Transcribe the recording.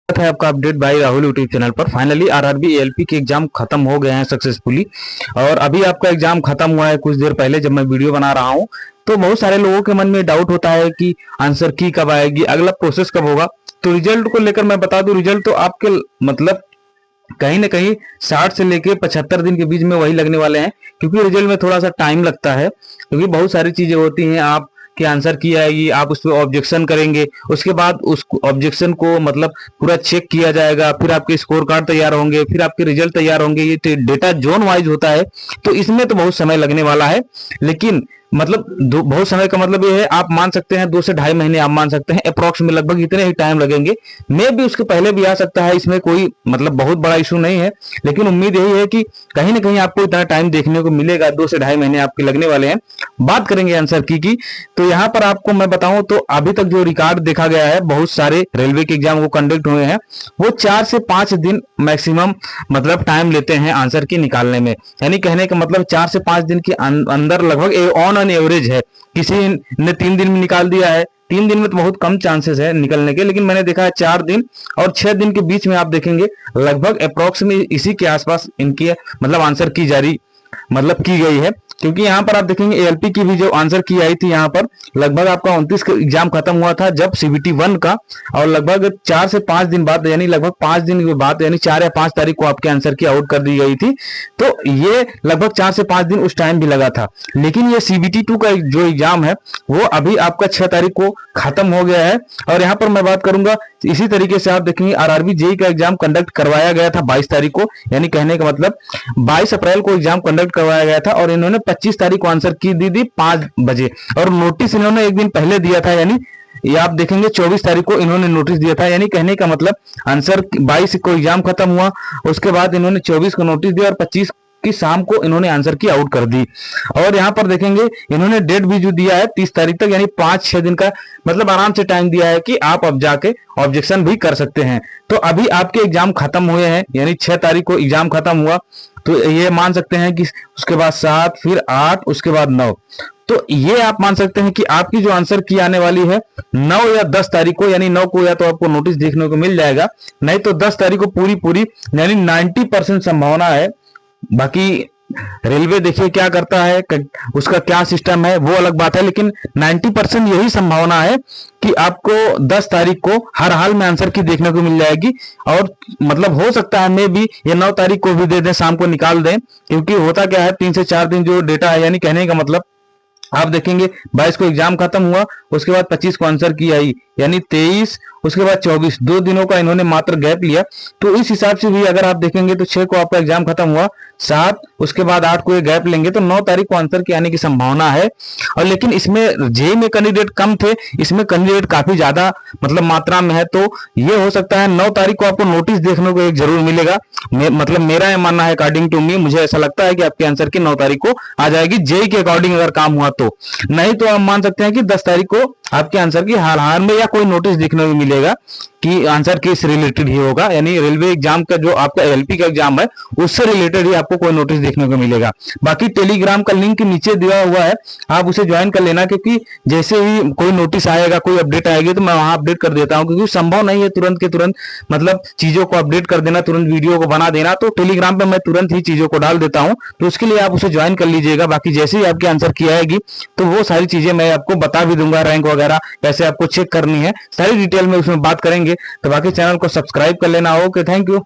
है आपका अपडेट भाई राहुल यूट्यूब चैनल पर। फाइनली आरआरबी एएलपी के एग्जाम खत्म हो गए हैं सक्सेसफुली। और अभी आपका एग्जाम खत्म हुआ है कुछ देर पहले जब मैं वीडियो बना रहा हूं। तो बहुत सारे लोगों के मन में डाउट होता है कि आंसर की कब आएगी, अगला प्रोसेस कब होगा। तो रिजल्ट को लेकर मैं बता दूं, रिजल्ट तो आपके मतलब कहीं ना कहीं 60 से लेके 75 दिन के बीच में वही लगने वाले हैं, क्योंकि रिजल्ट में थोड़ा सा टाइम लगता है, क्योंकि बहुत सारी चीजें होती हैं। आप की आंसर की आएगी, आप उस पर ऑब्जेक्शन करेंगे, उसके बाद उस ऑब्जेक्शन को मतलब पूरा चेक किया जाएगा, फिर आपके स्कोर कार्ड तैयार होंगे, फिर आपके रिजल्ट तैयार होंगे। ये डेटा जोन वाइज होता है, तो इसमें तो बहुत समय लगने वाला है। लेकिन मतलब बहुत समय का मतलब ये है, आप मान सकते हैं 2 से ढाई महीने आप मान सकते हैं अप्रोक्स में, लगभग इतने ही टाइम लगेंगे। मे भी उसके पहले भी आ सकता है, इसमें कोई मतलब बहुत बड़ा इशू नहीं है। लेकिन उम्मीद यही है कि कहीं ना कहीं आपको इतना टाइम देखने को मिलेगा, 2 से ढाई महीने आपके लगने वाले हैं। बात करेंगे आंसर की तो यहाँ पर आपको मैं बताऊं तो अभी तक जो रिकॉर्ड देखा गया है, बहुत सारे रेलवे के एग्जाम को कंडक्ट हुए हैं, वो 4 से 5 दिन मैक्सिमम मतलब टाइम लेते हैं आंसर की निकालने में। यानी कहने का मतलब 4 से 5 दिन के अंदर लगभग ऑन एन एवरेज है। किसी ने 3 दिन में निकाल दिया है, 3 दिन में तो बहुत कम चांसेस है निकलने के, लेकिन मैंने देखा है 4 दिन और 6 दिन के बीच में आप देखेंगे लगभग अप्रोक्स में इसी के आसपास इनकी मतलब आंसर की जारी मतलब की गई है। क्योंकि यहाँ पर आप देखेंगे एएलपी की भी जो आंसर की आई थी, यहाँ पर लगभग आपका 29 का एग्जाम खत्म हुआ था जब सीबीटी 1 का, और लगभग 4 से 5 दिन बाद यानी लगभग 5 दिन के बाद यानी 4 या 5 तारीख को आपके आंसर की आउट कर दी गई थी। तो ये लगभग 4 से 5 दिन उस टाइम भी लगा था। लेकिन ये सीबीटी 2 का जो एग्जाम है वो अभी आपका 6 तारीख को खत्म हो गया है। और यहाँ पर मैं बात करूंगा इसी तरीके से आप देखेंगे आरआरबी जेई का एग्जाम कंडक्ट करवाया गया था 22 तारीख को, यानी कहने का मतलब 22 अप्रैल को एग्जाम कंडक्ट करवाया गया था, और इन्होंने 25 तारीख को आंसर की दी थी 5 बजे, और नोटिस इन्होंने एक दिन पहले दिया था। यानी ये आप देखेंगे 24 तारीख को इन्होंने नोटिस दिया था। यानी कहने का मतलब आंसर 22 को एग्जाम खत्म हुआ, उसके बाद इन्होंने 24 को नोटिस दिया और 25 की शाम को इन्होंने आंसर की आउट कर दी। और यहाँ पर देखेंगे इन्होंने डेट भी जो दिया है 30 तारीख तक, यानी 5-6 दिन का मतलब आराम से टाइम दिया है कि आप अब जाके ऑब्जेक्शन भी कर सकते हैं। तो अभी आपके एग्जाम खत्म हुए हैं, यानी 6 तारीख को एग्जाम खत्म हुआ, तो ये मान सकते हैं कि उसके बाद 7, फिर 8, उसके बाद 9, तो ये आप मान सकते हैं कि आपकी जो आंसर की आने वाली है 9 या 10 तारीख को, यानी 9 को या तो आपको नोटिस देखने को मिल जाएगा, नहीं तो 10 तारीख को पूरी पूरी यानी 90% संभावना है। बाकी रेलवे देखिए क्या करता है, उसका क्या सिस्टम है वो अलग बात है, लेकिन 90% यही संभावना है कि आपको 10 तारीख को हर हाल में आंसर की देखने को मिल जाएगी। और मतलब हो सकता है मे भी ये 9 तारीख को भी दे दें, शाम को निकाल दें, क्योंकि होता क्या है 3 से 4 दिन जो डेटा है, यानी कहने का मतलब आप देखेंगे 22 को एग्जाम खत्म हुआ, उसके बाद 25 को आंसर की आई, यानी 23, उसके बाद 24, 2 दिनों का इन्होंने मात्र गैप लिया। तो इस हिसाब से भी अगर आप देखेंगे तो 6 को आपका एग्जाम खत्म हुआ, 7, उसके बाद 8 को ये गैप लेंगे, तो 9 तारीख को आंसर की आने की संभावना है। और लेकिन इसमें जेई में कैंडिडेट कम थे, इसमें कैंडिडेट काफी ज्यादा मतलब मात्रा में है, तो ये हो सकता है 9 तारीख को आपको नोटिस देखने को एक जरूर मिलेगा। मतलब मेरा ये मानना है, अकॉर्डिंग टू मी, मुझे ऐसा लगता है कि आपके आंसर की 9 तारीख को आ जाएगी, जेई के अकॉर्डिंग अगर काम हुआ तो। नहीं तो आप मान सकते हैं कि 10 तारीख को आपके आंसर की हाल हाल में या कोई नोटिस दिखने को मिलेगा कि आंसर किस रिलेटेड ही होगा, यानी रेलवे एग्जाम का जो आपका एलपी का एग्जाम है उससे रिलेटेड ही आपको कोई नोटिस देखने को मिलेगा। बाकी टेलीग्राम का लिंक नीचे दिया हुआ है, आप उसे ज्वाइन कर लेना, क्योंकि जैसे ही कोई नोटिस आएगा, कोई अपडेट आएगी, तो मैं वहां अपडेट कर देता हूं, क्योंकि संभव नहीं है तुरंत के तुरंत मतलब चीजों को अपडेट कर देना, तुरंत वीडियो को बना देना। तो टेलीग्राम पे मैं तुरंत ही चीजों को डाल देता हूं, तो उसके लिए आप उसे ज्वाइन कर लीजिएगा। बाकी जैसे ही आपकी आंसर की आएगी तो वो सारी चीजें मैं आपको बता भी दूंगा, रैंक वगैरह कैसे आपको चेक करनी है, सारी डिटेल में उसमें बात करेंगे। तो बाकी चैनल को सब्सक्राइब कर लेना। Okay, thank you.